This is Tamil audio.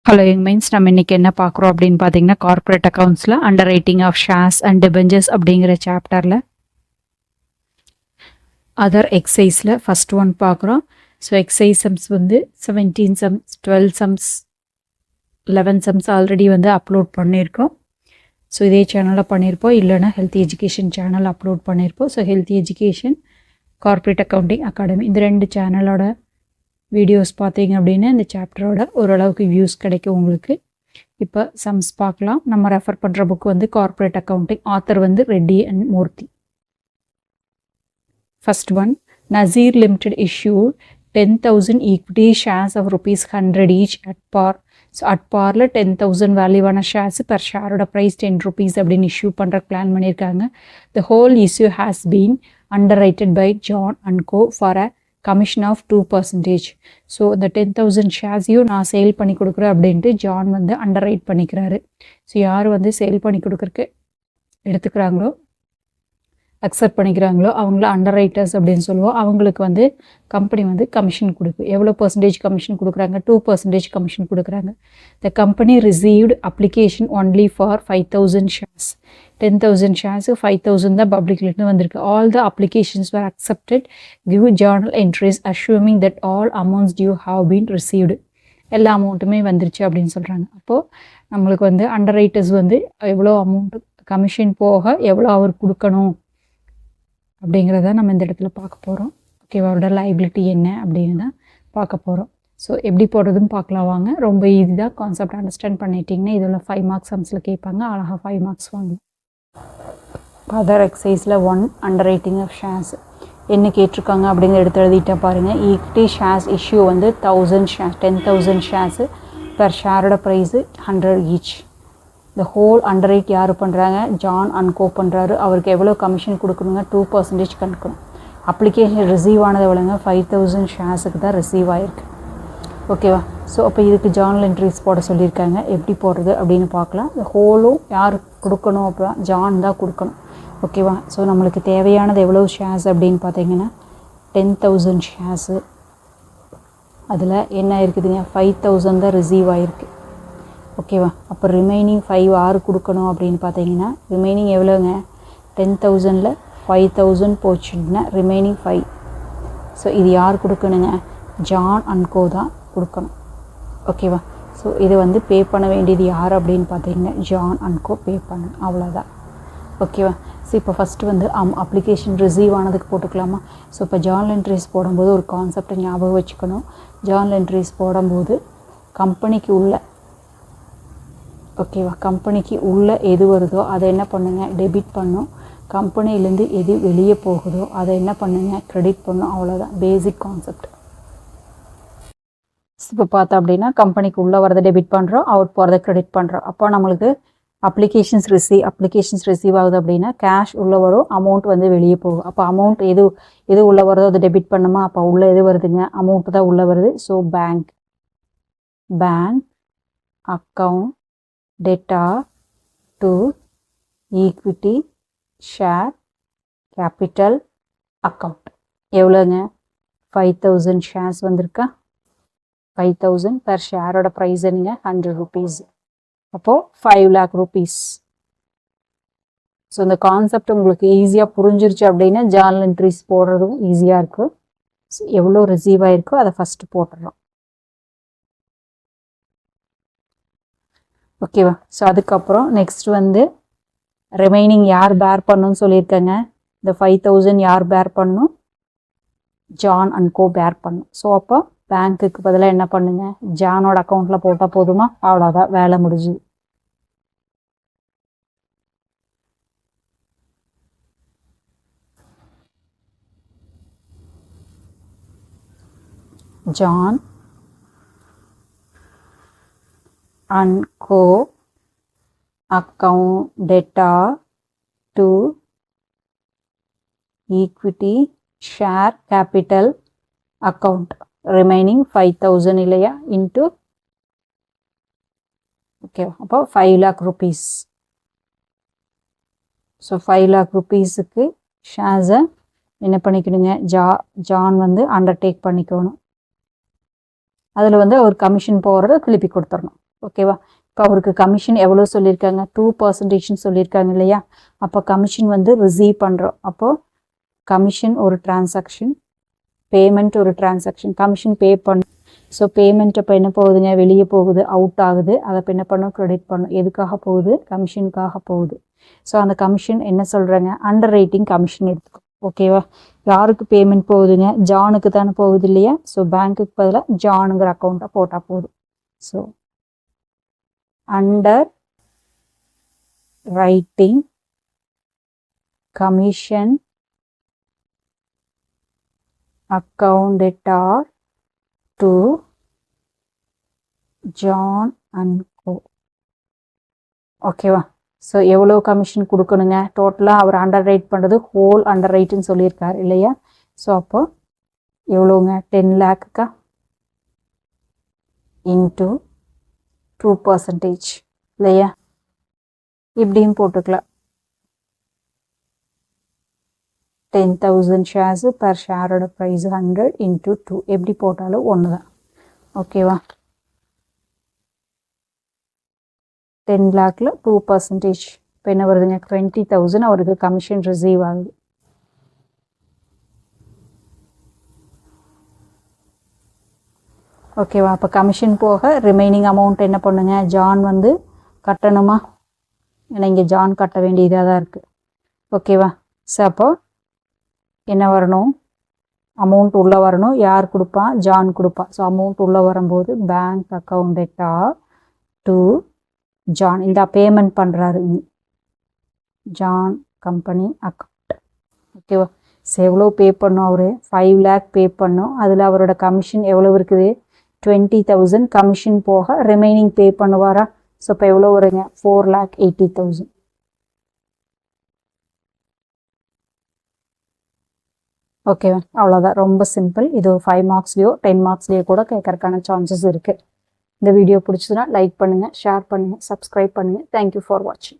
ஹலோ யங் மைண்ட்ஸ், நம்ம இன்னைக்கு என்ன பார்க்குறோம் அப்படின்னு பார்த்தீங்கன்னா, கார்ப்பரேட் அக்கௌண்ட்ஸில் underwriting of shares and debentures அப்படிங்கிற சாப்டரில் அதர் எக்ஸசைஸில் ஃபஸ்ட் ஒன் பார்க்குறோம். ஸோ எக்ஸசைஸ் சம்ஸ் வந்து 17 சம்ஸ், 12 சம்ஸ், 11 சம்ஸ் ஆல்ரெடி வந்து அப்லோட் பண்ணியிருக்கோம். ஸோ இதே சேனலில் பண்ணியிருப்போம், இல்லைனா ஹெல்த்தி எஜுகேஷன் சேனல் அப்லோட் பண்ணியிருப்போம். So healthy education, corporate accounting academy, இந்த 2 சேனலோட வீடியோஸ் பார்த்தீங்க அப்படின்னா இந்த சாப்டரோட ஓரளவுக்கு வியூஸ் கிடைக்கும் உங்களுக்கு. இப்போ சம்ஸ் பார்க்கலாம். நம்ம ரெஃபர் பண்ணுற புக் வந்து கார்ப்பரேட் அக்கௌண்டிங், ஆத்தர் வந்து Reddy and Murthy. First one, Nazir limited issued 10,000 equity shares of ₹100 each at par. So at பாரில் 10,000 வேல்யூவான ஷேர்ஸ் பெர் ஷேரோட ப்ரைஸ் ₹10 அப்படின்னு இஷ்யூ பண்ணுற பிளான் பண்ணியிருக்காங்க. The whole issue has been underwritten by John and Co for a commission of 2%. So இந்த 10,000 ஷேர்ஸையும் நான் சேல் பண்ணி கொடுக்குறேன் அப்படின்ட்டு ஜான் வந்து அண்டர் ரைட் பண்ணிக்கிறாரு. ஸோ யார் வந்து சேல் பண்ணி கொடுக்குறக்கு எடுத்துக்கிறாங்களோ, அக்செப்ட் பண்ணிக்கிறாங்களோ அவங்கள அண்டர் ரைட்டர்ஸ் அப்படின்னு சொல்லுவோம். அவங்களுக்கு வந்து கம்பெனி வந்து கமிஷன் கொடுக்கும். எவ்வளோ பர்சன்டேஜ் கமிஷன் கொடுக்குறாங்க? 2% கமிஷன் கொடுக்குறாங்க. The company received application only for 5,000 shares. 10,000 shares 5,000 தான் பப்ளிக்லேருந்து வந்திருக்கு. All the applications were accepted. Give journal entries assuming that all amounts due have been received. எல்லா அமௌண்ட்டுமே வந்துருச்சு அப்படின்னு சொல்கிறாங்க. அப்போது நம்மளுக்கு வந்து அண்டர் ரைட்டர்ஸ் வந்து எவ்வளோ அமௌண்ட்டு கமிஷன் போக எவ்வளோ அவர் கொடுக்கணும் அப்படிங்கிறத நம்ம இந்த இடத்துல பார்க்க போகிறோம். ஓகேவா? அவரோட லைபிலிட்டி என்ன அப்படின்னு தான் பார்க்க போகிறோம். ஸோ எப்படி போடுறதுன்னு பார்க்கலாம் வாங்க. ரொம்ப ஈஸி தான், கான்செப்ட் அண்டர்ஸ்டாண்ட் பண்ணிட்டீங்கன்னா இதில் 5 மார்க்ஸ் சம்ஸில் கேட்பாங்க. அழகாக 5 மார்க்ஸ் வாங்க. அதர் எக்ஸசைஸில் 1, அண்டர் ரைட்டிங் ஆஃப் ஷேர்ஸ் என்ன கேட்டிருக்காங்க அப்படிங்கிற எடுத்து எழுதிட்டா பாருங்கள். ஈக்விட்டி ஷேர்ஸ் இஷ்யூ வந்து 10,000 ஷேர்ஸு பெர் ஷேரோட ப்ரைஸு 100 ஈச். இந்த ஹோல் அண்டர் ரைட் யார் பண்ணுறாங்க? ஜான் அண்ட் கோ பண்ணுறாரு. அவருக்கு எவ்வளோ கமிஷன் கொடுக்கணுங்க? 2% கணக்கணும். அப்ளிகேஷன் ரிசீவ் ஆனது எவ்வளோங்க? 5,000 ஷேர்ஸுக்கு தான் ரிசீவ் ஆகிருக்கு. ஓகேவா? ஸோ அப்போ இதுக்கு ஜார்னல் என்ட்ரிஸ் போட சொல்லியிருக்காங்க. எப்படி போடுறது அப்படின்னு பார்க்கலாம். இந்த ஹோலும் யார் கொடுக்கணும்? அப்போ ஜான் தான் கொடுக்கணும். ஓகேவா? ஸோ நம்மளுக்கு தேவையானது எவ்வளோ ஷேர்ஸ் அப்படின்னு பார்த்தீங்கன்னா 10,000 ஷேர்ஸு. அதில் என்ன இருக்குதுங்க? 5,000 தான் ரிசீவ் ஆகிருக்கு. ஓகேவா? அப்போ ரிமைனிங் 5 யார் கொடுக்கணும் அப்படின்னு பார்த்தீங்கன்னா, ரிமைனிங் எவ்வளோங்க? 10,000ல் 5,000 போச்சுன்னா ரிமைனிங் 5. ஸோ இது யார் கொடுக்கணுங்க? ஜான் அண்ட் கோ தான் கொடுக்கணும். ஓகேவா? ஸோ இது வந்து பே பண்ண வேண்டியது யார் அப்படின்னு பார்த்தீங்கன்னா ஜான் அண்ட் கோ பே பண்ணணும். அவ்வளோதான். ஓகேவா? ஸோ இப்போ ஃபஸ்ட்டு வந்து அப்ளிகேஷன் ரிசீவ் ஆனதுக்கு போட்டுக்கலாமா? ஸோ இப்போ ஜார்னல் என்ட்ரிஸ் போடும்போது ஒரு கான்செப்டை ஞாபகம் வச்சுக்கணும். ஜார்னல் என்ட்ரிஸ் போடும்போது கம்பெனிக்கு உள்ள, ஓகேவா, கம்பெனிக்கு உள்ளே எது வருதோ அதை என்ன பண்ணுங்க? டெபிட் பண்ணும். கம்பெனிலேருந்து எது வெளியே போகுதோ அதை என்ன பண்ணுங்க? கிரெடிட் பண்ணும். அவ்வளோதான் பேசிக் கான்செப்ட். இப்போ பார்த்தோம் அப்படின்னா கம்பெனிக்கு உள்ளே வரதை டெபிட் பண்ணுறோம், அவுட் போகிறத கிரெடிட் பண்ணுறோம். அப்போ நம்மளுக்கு அப்ளிகேஷன்ஸ் ரிசீவ் ஆகுது அப்படின்னா கேஷ் உள்ளே வரும், அமௌண்ட் வந்து வெளியே போகும். அப்போ அமௌண்ட் எது உள்ளே வருதோ அதை டெபிட் பண்ணுமா? அப்போ உள்ளே எது வருதுங்க? அமௌண்ட் தான் உள்ளே வருது. So bank account data to equity share capital account. எவ்வளோங்க? 5,000 ஷேர்ஸ் வந்திருக்கா? 5,000 பெர் ஷேரோட ப்ரைஸ் என்னங்க? ₹100. அப்போது 5 lakh rupees. ஸோ இந்த கான்செப்ட் உங்களுக்கு ஈஸியாக புரிஞ்சிருச்சு அப்படின்னா ஜார்னல் என்ட்ரிஸ் போடுறதும் ஈஸியாக இருக்குது. ஸோ எவ்வளோ ரிசீவ் ஆகிருக்கோ அதை ஃபஸ்ட்டு போட்டுடுறோம். ஓகேவா? ஸோ அதுக்கப்புறம் நெக்ஸ்ட் வந்து ரிமைனிங் யார் பேர் பண்ணணும்னு சொல்லியிருக்கேங்க. இந்த 5,000 யார் பேர் பண்ணணும்? ஜான் அண்ட் கோ பேர் பண்ணணும். ஸோ அப்போ பேங்க்குக்கு பதிலாக என்ன பண்ணுங்க? ஜானோட அக்கௌண்ட்டில் போட்டால் போதுமா? அவ்வளோதான், வேலை முடிஞ்சுது. John and co account data to equity share capital account remaining 5,000 இல்லையா into ஓகே. அப்போ 5 lakh rupees. ஸோ 5 lakh rupeesக்கு ஷேர்ஸை என்ன பண்ணிக்கணுங்க? ஜான் வந்து அண்டர்டேக் பண்ணிக்கணும். அதில் வந்து அவர் கமிஷன் போகிறத திருப்பி கொடுத்துடணும். ஓகேவா? இப்போ அவருக்கு கமிஷன் எவ்வளோ சொல்லியிருக்காங்க, 2% சொல்லியிருக்காங்க இல்லையா? அப்போ கமிஷன் வந்து ரிசீவ் பண்ணுறோம். அப்போது கமிஷன் ஒரு டிரான்சாக்ஷன், பேமெண்ட் ஒரு டிரான்சாக்ஷன். கமிஷன் பே பண்ணும். ஸோ பேமெண்ட் இப்போ என்ன போகுதுங்க, வெளியே போகுது, அவுட் ஆகுது. அதை இப்போ என்ன பண்ணும், கிரெடிட் பண்ணும். எதுக்காக போகுது, கமிஷனுக்காக போகுது. ஸோ அந்த கமிஷன் என்ன சொல்கிறாங்க, அண்டர் ரைட்டிங் கமிஷன் எடுத்துக்கும். ஓகேவா? யாருக்கு பேமெண்ட் போகுதுங்க, ஜானுக்கு தானே போகுது இல்லையா? ஸோ பேங்க்குக்கு பதிலாக ஜானுங்கிற அக்கௌண்ட்டை போட்டால் போதும். So under writing commission account debtor to John and Co. ஓகேவா? ஸோ எவ்வளோ கமிஷன் கொடுக்கணுங்க, டோட்டலாக அவர் அண்டர் ரைட் பண்ணுறது ஹோல் அண்டர் ரைட்டுன்னு சொல்லியிருக்கார் இல்லையா? ஸோ அப்போ எவ்வளோங்க, 10 lakhக்கா இன்ட்டு 2% இல்லையா? இப்படியும் போட்டுக்கலாம். 10,000 shares per ஷேரோட ப்ரைஸ் 100 into 2 எப்படி போட்டாலும் ஒன்று தான். ஓகேவா? 10 lakhல 2% இப்போ என்ன வருதுங்க, 20,000 அவருக்கு கமிஷன் ரிசீவ் ஆகுது. ஓகேவா? அப்போ கமிஷன் போக ரிமைனிங் அமௌண்ட் என்ன பண்ணுங்க, ஜான் வந்து கட்டணுமா? ஏன்னா இங்கே ஜான் கட்ட வேண்டியதாக தான் இருக்குது. ஓகேவா? ஸோ அப்போ என்ன வரணும், அமௌண்ட் உள்ளே வரணும். யார் கொடுப்பான், ஜான் கொடுப்பான். ஸோ அமௌண்ட் உள்ளே வரும்போது bank account debtor to John. இந்த பேமெண்ட் பண்ணுறாரு ஜான் கம்பெனி அக்கௌண்ட். ஓகேவா? ஸோ எவ்வளோ பே பண்ணும் அவர், 5 lakh பே பண்ணும். அதில் அவரோட கமிஷன் எவ்வளோ இருக்குது, 20,000 கமிஷன் போக ரிமைனிங் பே பண்ணுவாரா? ஸோ இப்போ எவ்வளோ வருங்க, 4,80,000. ஓகேவா? அவ்வளோதான், ரொம்ப சிம்பிள். இது 5 marksலையோ 10 marksலையோ கூட கேட்கறதுக்கான சான்சஸ் இருக்குது. இந்த வீடியோ பிடிச்சதுன்னா லைக் பண்ணுங்கள், ஷேர் பண்ணுங்கள், சப்ஸ்கிரைப் பண்ணுங்கள். தேங்க்யூ ஃபார் வாட்சிங்.